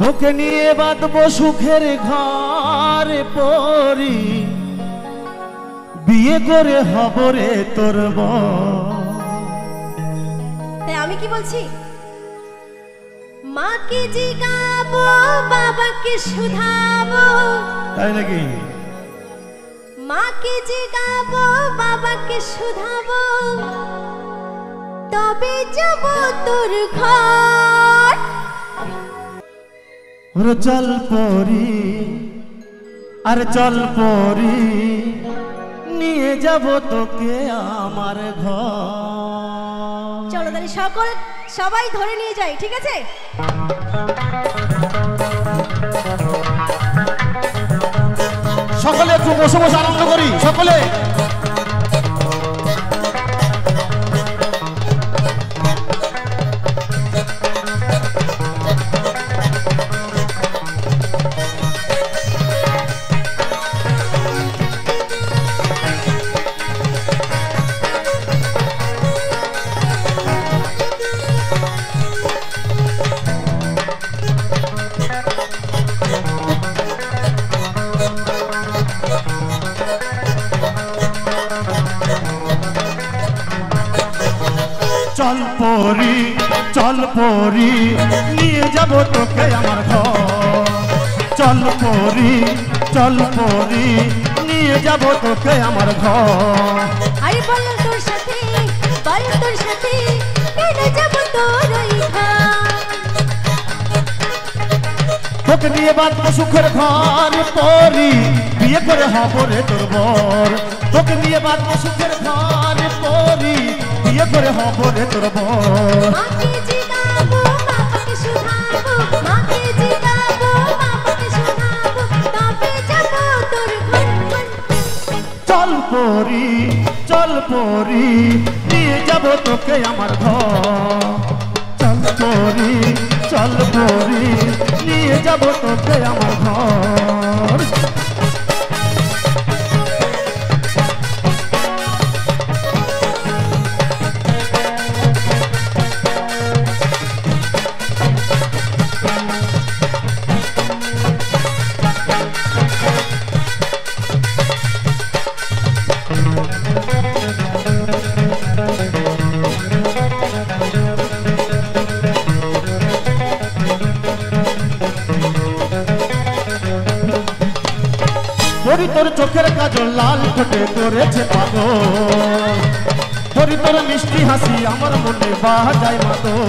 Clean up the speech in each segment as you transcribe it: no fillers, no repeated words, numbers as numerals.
তোকে নিয়ে বাঁধবো সুখের ঘর পরি, বিয়ে করে হব রে তোর বর। তাই আমি কি বলছি, মাকে জিগাবো বাবাকে শুধাবো। তাই নাকি? মাকে জিগাবো বাবাকে শুধাবো, তবে যাব তোর ঘর। ওরে চল পরি, আর চল পরি, নিয়ে যাব তোকে আমার ঘর। চলো তাহলে সবাই ধরে নিয়ে যাই, ঠিক আছে? সকলে একটু বসে বসে আনন্দ করি সকলে। চল পরি, চল পরি, নিয়ে যাব তোকে আমার ঘর। চল পরি, চল পরি, নিয়ে যাব তোকে আমার ঘর। আরে বল তোর সাথে, বল তোর সাথে, কেন যাব তোর ওই ঘর। তোকে নিয়ে বাঁধবো সুখের ঘর পরি, বিয়ে করে হব রে তোর বর। তোকে নিয়ে বাঁধবো সুখের ঘর পরি, বিয়ে করে হব রে তোর বর। মাকে জিগাবো বাবাকে শুধাবো, মাকে জিগাবো বাবাকে শুধাবো, তবে যাব তোর ঘর। চল পরি, চল পরি, নিয়ে যাব তোকে আমার ঘর। চল পরি, চল পরি, নিয়ে যাব তোকে আমার ঘর। পরি তোর চোখের কাজল লাল ঠোঁটে করেছে পাগল, পরি তোর মিষ্টি হাসি আমার মনে বাজায় মাদল।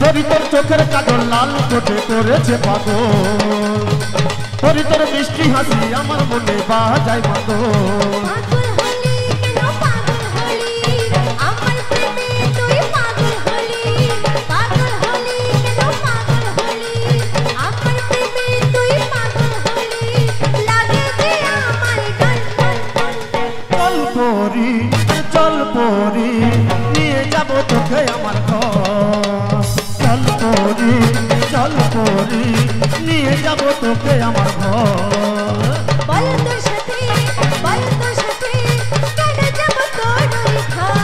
পরি তোর চোখের কাজল লাল ঠোঁটে করেছে পাগল, পরি তোর মিষ্টি হাসি আমার মনে বাজায় মাদল। পাগল হলি কেন পাগল হলি, আমার প্রেমে তুই পাগল হলি। পাগল হলি কেন পাগল হলি, আমার প্রেমে তুই পাগল হলি। লাগে যে আমার গান গান গান। চল পরি, চল পরি, নিয়ে যাব তোকে আমার ঘর। চল পরি, চল পরি, নিয়ে যাব তোকে আমার ঘর। বল তোর সাথে, বল তোর সাথে, কেন যাব তোর ওই ঘর।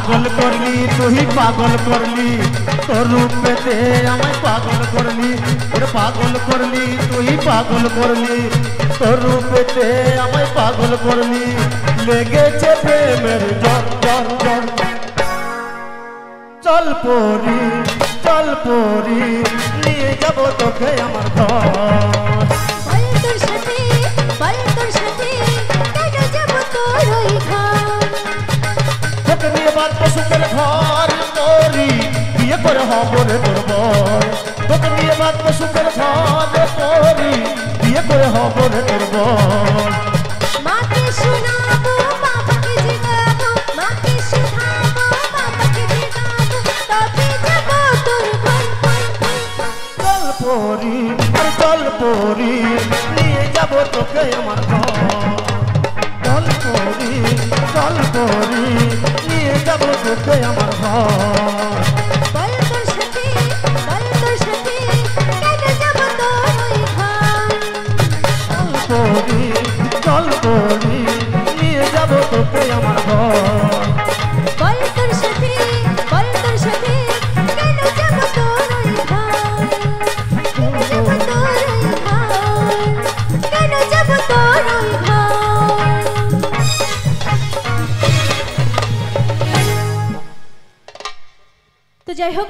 পাগল করলি তুই পাগল করলি তোর রূপেতে আমায় পাগল করলি ওরে পাগল করলি তুই পাগল করলি তোর রূপেতে আমায় পাগল করলি লেগেছে প্রেমের জ্বর জ্বর জ্বর চল পরি নিয়ে যাব তোকে আমার ঘর বল তোর সাথে কেন যাব তোর ওই ঘর তোকে নিয়ে বাঁধবো সুখের ঘর তোরি বিয়ে করে হব রে তোর বর তোকে নিয়ে বাঁধবো সুখের ঘর তোরি বিয়ে করে হব রে তোর বর মাকে শোনাবো বাবাকে জিগাবো মাকে শোনাবো বাবাকে জিগাবো তবে যাব তোর ঘর চল পরি নিয়ে যাব তোকে আমার ঘর চল পরি নিয়ে যাব তোকে আমার ঘর বল তোর সাথে কেন যাব তোর ওই ঘর চল পরি নিয়ে যাব তোকে আমার ঘর বল তোর সাথে কেন যাব তোর ওই ঘর কেন যাব তোর ওই ঘর তো যাই হোক